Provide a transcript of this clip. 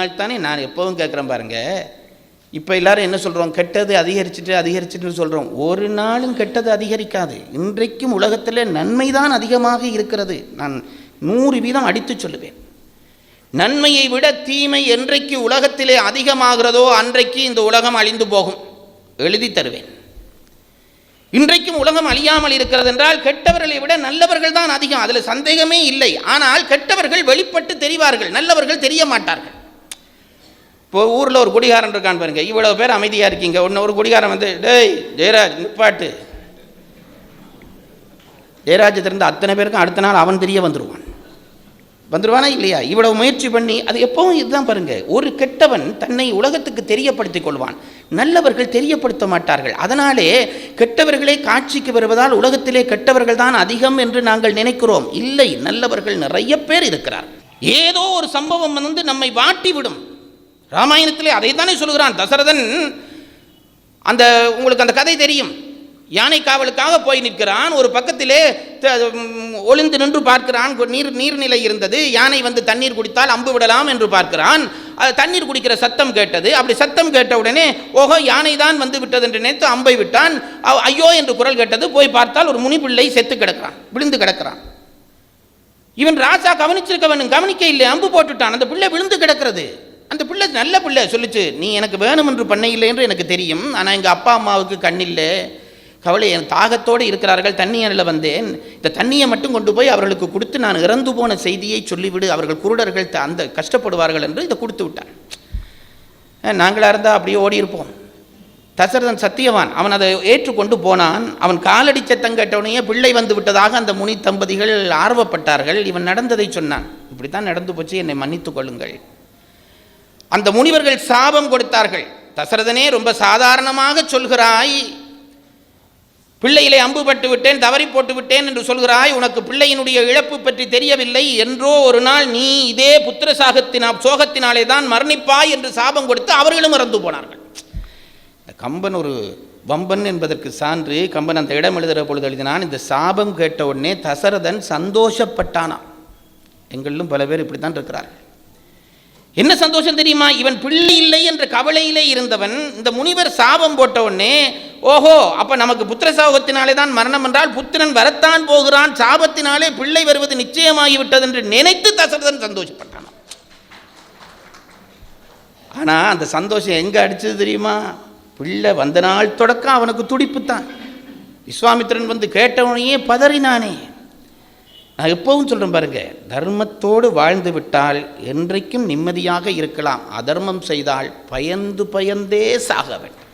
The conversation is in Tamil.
அதனால் தானே நான் எப்பவும் கேட்குறேன் பாருங்கள். இப்போ எல்லாரும் என்ன சொல்கிறோம், கெட்டது அதிகரிச்சுட்டு சொல்கிறோம். ஒரு நாளும் கெட்டது அதிகரிக்காது. இன்றைக்கும் உலகத்தில் நன்மை தான் அதிகமாக இருக்கிறது. நான் 100% அடித்து சொல்லுவேன். நன்மையை விட தீமை என்றைக்கு உலகத்திலே அதிகமாகிறதோ அன்றைக்கு இந்த உலகம் அழிந்து போகும். எழுதி தருவேன். இன்றைக்கும் உலகம் அழியாமல் இருக்கிறது என்றால் கெட்டவர்களை விட நல்லவர்கள் தான் அதிகம், அதில் சந்தேகமே இல்லை. ஆனால் கெட்டவர்கள் வெளிப்பட்டு தெரிவார்கள், நல்லவர்கள் தெரிய மாட்டார்கள். இப்போ ஊரில் ஒரு குடிகாரன் இருக்கான் பாருங்க, இவ்வளோ பேர் அமைதியாக இருக்கீங்க, ஒரு குடிகாரன் வந்து டேய் ஜெயராஜ் நிப்பாட்டு, ஜெயராஜ் தெரிந்த அத்தனை பேருக்கும் அடுத்த நாள் அவன் தெரிய வந்துடுவானா இல்லையா? இவ்வளவு முயற்சி பண்ணி அது எப்பவும் இதுதான் பாருங்க. ஒரு கெட்டவன் தன்னை உலகத்துக்கு தெரியப்படுத்திக் கொள்வான், நல்லவர்கள் தெரியப்படுத்த மாட்டார்கள். அதனாலே கெட்டவர்களே காட்சிக்கு வருவதால் உலகத்திலே கெட்டவர்கள் தான் அதிகம் என்று நாங்கள் நினைக்கிறோம். இல்லை, நல்லவர்கள் நிறைய பேர் இருக்கிறார். ஏதோ ஒரு சம்பவம் வந்து நம்மை வாட்டிவிடும். ராமாயணத்திலே அதை தானே சொல்கிறான் தசரதன். அந்த உங்களுக்கு அந்த கதை தெரியும். யானை காவலுக்காக போய் நிற்கிறான். ஒரு பக்கத்திலே ஒளிந்து நின்று பார்க்கிறான். நீர்நிலை இருந்தது. யானை வந்து தண்ணீர் குடித்தால் அம்பு விடலாம் என்று பார்க்கிறான். தண்ணீர் குடிக்கிற சத்தம் கேட்டது. அப்படி சத்தம் கேட்ட உடனே ஓஹோ யானை தான் வந்து விட்டது என்று நினைத்து அம்பை விட்டான். ஐயோ என்று குரல் கேட்டது. போய் பார்த்தால் ஒரு முனிப்பிள்ளை செத்து கிடக்கிறான், விழுந்து கிடக்கிறான். இவன் ராஜா கவனிச்சிருக்க வேண்டும், கவனிக்க இல்லை, அம்பு போட்டுட்டான். அந்த பிள்ளை விழுந்து கிடக்கிறது. அந்த பிள்ளை நல்ல பிள்ளை சொல்லிச்சு, நீ எனக்கு வேணும் என்று பண்ண இல்லை என்று எனக்கு தெரியும், ஆனால் எங்கள் அப்பா அம்மாவுக்கு கண்ணில்லை, கவலை, என் தாகத்தோடு இருக்கிறார்கள், தண்ணியில் வந்தேன், இந்த தண்ணியை மட்டும் கொண்டு போய் அவர்களுக்கு கொடுத்து நான் இறந்து போன செய்தியை சொல்லிவிடு, அவர்கள் குருடர்கள் அந்த கஷ்டப்படுவார்கள் என்று இதை கொடுத்து விட்டான். நாங்களாக இருந்தால் அப்படியே ஓடி இருப்போம். தசரதன் சத்தியவான், அவன் அதை ஏற்றுக்கொண்டு போனான். அவன் காலடி சத்தம் கேட்டவனையே பிள்ளை வந்து விட்டதாக அந்த முனி தம்பதிகள் ஆர்வப்பட்டார்கள். இவன் நடந்ததை சொன்னான், இப்படித்தான் நடந்து போச்சு, என்னை மன்னித்து கொள்ளுங்கள். அந்த முனிவர்கள் சாபம் கொடுத்தார்கள். தசரதனே ரொம்ப சாதாரணமாக சொல்கிறாய், பிள்ளையிலே அம்பு பட்டு விட்டேன், தவறி போட்டு விட்டேன் என்று சொல்கிறாய், உனக்கு பிள்ளையினுடைய இழப்பு பற்றி தெரியவில்லை, என்றோ ஒரு நாள் நீ இதே புத்திர சோகத்தினாலே தான் மரணிப்பாய் என்று சாபம் கொடுத்து அவர்களும் இறந்து போனார்கள். கம்பன் ஒரு வம்பன் என்பதற்கு சான்று. கம்பன் அந்த இடம் எழுதுகிற பொழுது எழுதினான், இந்த சாபம் கேட்ட உடனே தசரதன் சந்தோஷப்பட்டானான். எங்களிலும் பல பேர் இப்படித்தான் இருக்கிறார்கள். என்ன சந்தோஷம் தெரியுமா? இவன் பிள்ளை இல்லை என்ற கவலையிலே இருந்தவன் இந்த முனிவர் சாபம் போட்ட உடனே ஓஹோ அப்ப நமக்கு புத்திர சாபத்தினாலே தான் மரணம் என்றால் புத்திரன் வரத்தான் போகிறான், சாபத்தினாலே பிள்ளை வருவது நிச்சயமாகிவிட்டது என்று நினைத்து தசரதன் சந்தோஷப்பட்டான். ஆனா அந்த சந்தோஷம் எங்க அடிச்சது தெரியுமா? பிள்ளை வந்த நாள் தொடக்கம் அவனுக்கு துடிப்புத்தான். விஸ்வாமித்திரன் வந்து கேட்டவனையே பதறினானே. நான் எப்பவும் சொல்கிறேன் பாருங்க, தர்மத்தோடு வாழ்ந்து விட்டால் என்றைக்கும் நிம்மதியாக இருக்கலாம். அதர்மம் செய்தால் பயந்தே சாக வேண்டும்.